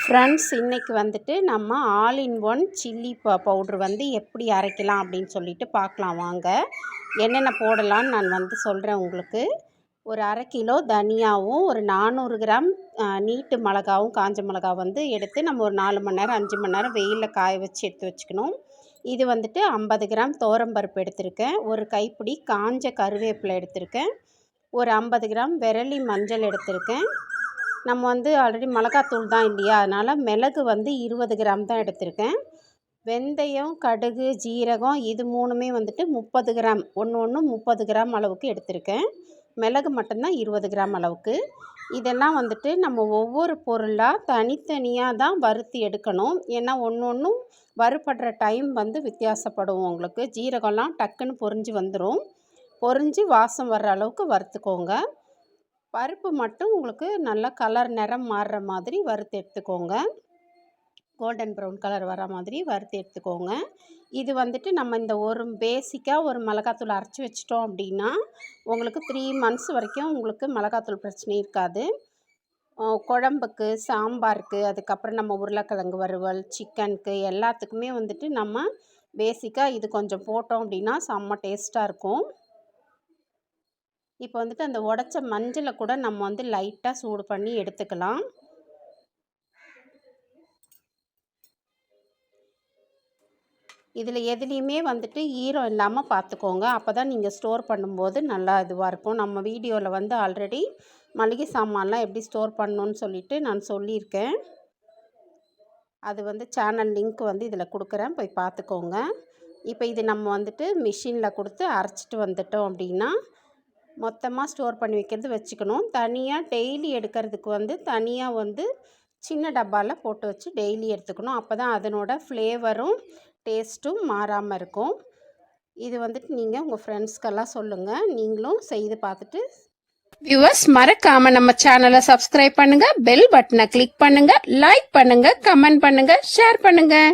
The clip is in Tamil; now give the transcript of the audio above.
ஃப்ரெண்ட்ஸ், இன்றைக்கி வந்துட்டு நம்ம all in one chilli powder வந்து எப்படி அரைக்கலாம் அப்படின்னு சொல்லிட்டு பார்க்கலாம் வாங்க. என்னென்ன போடலான்னு நான் வந்து சொல்கிறேன் உங்களுக்கு. ஒரு 1/2 கிலோ தனியாவும் ஒரு 400 கிராம் நீட்டு மிளகாவும் காஞ்ச மிளகா வந்து எடுத்து நம்ம ஒரு 4 மணி நேரம் 5 மணி நேரம் வெயிலில் காய வச்சு எடுத்து வச்சுக்கணும். இது வந்துட்டு 50 கிராம் துவரம்பருப்பு எடுத்திருக்கேன். ஒரு கைப்பிடி காஞ்ச கருவேப்பிலை எடுத்திருக்கேன். ஒரு 50 கிராம் விரலி மஞ்சள் எடுத்திருக்கேன். நம்ம வந்து ஆல்ரெடி மிளகாத்தூள் தான் இல்லையா, அதனால் மிளகு வந்து 20 கிராம் தான் எடுத்திருக்கேன். வெந்தயம், கடுகு, ஜீரகம் இது 3மே வந்துட்டு 30 கிராம், ஒன்று 30 கிராம் அளவுக்கு எடுத்திருக்கேன். மிளகு மட்டும்தான் 20 கிராம் அளவுக்கு. இதெல்லாம் வந்துட்டு நம்ம ஒவ்வொரு பொருளாக தனித்தனியாக தான் வறுத்து எடுக்கணும். ஏன்னா ஒன்றும் வறுபடுற டைம் வந்து வித்தியாசப்படும். உங்களுக்கு ஜீரகம்லாம் டக்குன்னு பொரிஞ்சு வந்துடும். பொரிஞ்சு வாசம் வர்ற அளவுக்கு வறுத்துக்கோங்க. பருப்பு மட்டும் உங்களுக்கு நல்லா கலர் நிறம் மாறுற மாதிரி வறுத்து எடுத்துக்கோங்க. கோல்டன் ப்ரௌன் கலர் வர மாதிரி வறுத்து எடுத்துக்கோங்க. இது வந்துட்டு நம்ம இந்த ஒரு பேசிக்காக ஒரு மிளகாத்தூள் அரைச்சி வச்சிட்டோம் அப்படின்னா உங்களுக்கு 3 மந்த்ஸ் வரைக்கும் உங்களுக்கு மிளகாத்தூள் பிரச்சனை இருக்காது. குழம்புக்கு, சாம்பாருக்கு, அதுக்கப்புறம் நம்ம உருளைக்கிழங்கு வறுவல், சிக்கனுக்கு எல்லாத்துக்குமே வந்துட்டு நம்ம பேசிக்காக இது கொஞ்சம் போட்டோம் அப்படின்னா செம்ம டேஸ்ட்டாக இருக்கும். இப்போ வந்துட்டு அந்த உடைச்ச மஞ்சளை கூட நம்ம வந்து லைட்டாக சூடு பண்ணி எடுத்துக்கலாம். இதில் எதுலேயுமே வந்துட்டு ஈரம் இல்லாமல் பார்த்துக்கோங்க. அப்போ தான் நீங்கள் ஸ்டோர் பண்ணும்போது நல்லா இதுவாக இருக்கும். நம்ம வீடியோவில் வந்து ஆல்ரெடி மளிகை சாமான்லாம் எப்படி ஸ்டோர் பண்ணணுன்னு சொல்லிட்டு நான் சொல்லியிருக்கேன். அது வந்து சேனல் லிங்க் வந்து இதில் கொடுக்குறேன், போய் பார்த்துக்கோங்க. இப்போ இது நம்ம வந்துட்டு மிஷினில் கொடுத்து அரைச்சிட்டு வந்துட்டோம் அப்படின்னா மொத்தமாக ஸ்டோர் பண்ணி வைக்கிறது வச்சுக்கணும். தனியாக டெய்லி எடுக்கிறதுக்கு வந்து தனியாக வந்து சின்ன டப்பாவில் போட்டு வச்சு டெய்லி எடுத்துக்கணும். அப்போ தான் அதனோட ஃப்ளேவரும் டேஸ்ட்டும் மாறாமல் இருக்கும். இது வந்துட்டு நீங்கள் உங்கள் ஃப்ரெண்ட்ஸ்க்கெல்லாம் சொல்லுங்கள். நீங்களும் செய்து பார்த்துட்டு வியூவர்ஸ், மறக்காமல் நம்ம சேனலை சப்ஸ்கிரைப் பண்ணுங்கள், பெல் பட்டனை கிளிக் பண்ணுங்கள், லைக் பண்ணுங்கள், கமெண்ட் பண்ணுங்கள், ஷேர் பண்ணுங்கள்.